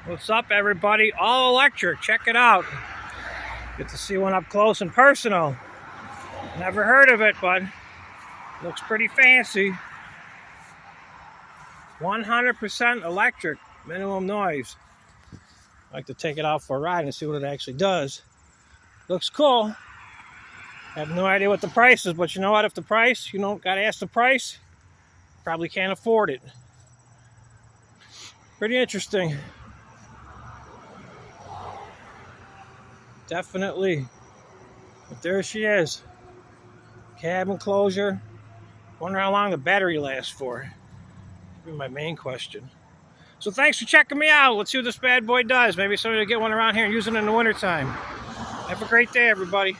What's up, everybody? All electric. Check it out. Get to see one up close and personal. Never heard of it, but looks pretty fancy. 100% electric, minimum noise. I like to take it out for a ride and see what it actually does. Looks cool. Have no idea what the price is, but you know what? If the price, gotta ask the price, probably can't afford it. Pretty interesting. Definitely. But there she is. Cab enclosure. Wonder how long the battery lasts for. That'd be my main question. So thanks for checking me out. Let's see what this bad boy does. Maybe somebody will get one around here and use it in the wintertime. Have a great day, everybody.